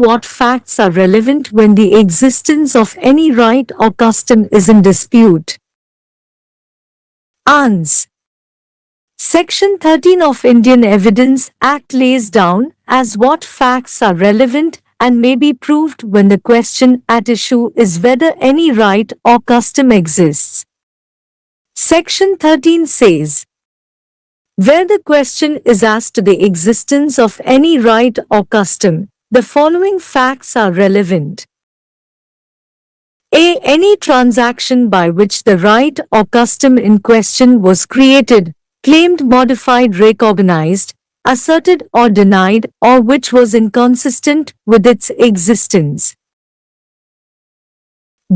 what facts are relevant when the existence of any right or custom is in dispute. Ans. Section 13 of Indian Evidence Act lays down as what facts are relevant and may be proved when the question at issue is whether any right or custom exists. Section 13 says, where the question is as to the existence of any right or custom, the following facts are relevant. A. Any transaction by which the right or custom in question was created, claimed, modified, recognized, asserted or denied, or which was inconsistent with its existence.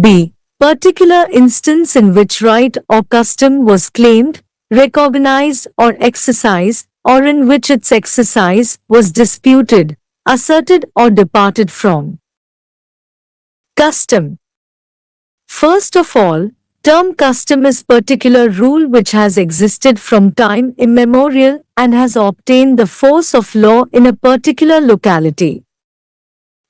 B. Particular instance in which right or custom was claimed, recognized or exercised, or in which its exercise was disputed, asserted or departed from. Custom. First of all, term custom is particular rule which has existed from time immemorial and has obtained the force of law in a particular locality.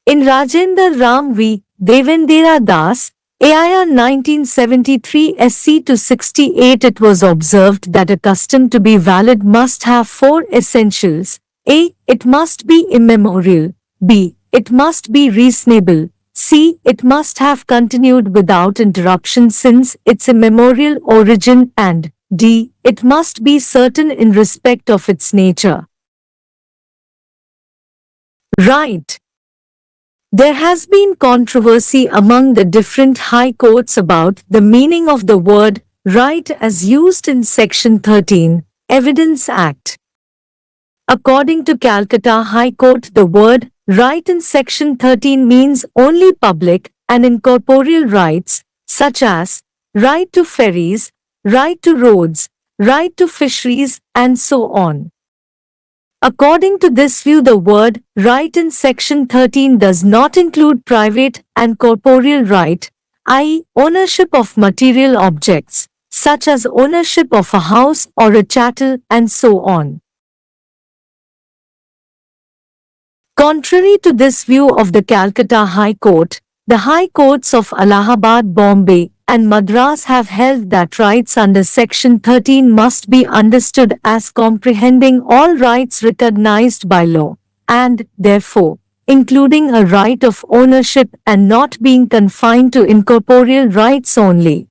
In Rajendra Ram V. Devendra Das, AIR 1973 SC-68 it was observed that a custom to be valid must have four essentials. A. It must be immemorial. B. It must be reasonable. C. It must have continued without interruption since its immemorial origin, and D. It must be certain in respect of its nature. Right. There has been controversy among the different high courts about the meaning of the word right as used in Section 13, Evidence Act. According to Calcutta High Court, the word right in Section 13 means only public and incorporeal rights, such as right to ferries, right to roads, right to fisheries, and so on. According to this view, the word right in Section 13 does not include private and corporeal right, i.e., ownership of material objects, such as ownership of a house or a chattel, and so on. Contrary to this view of the Calcutta High Court, the High Courts of Allahabad, Bombay, and Madras have held that rights under Section 13 must be understood as comprehending all rights recognized by law, and, therefore, including a right of ownership and not being confined to incorporeal rights only.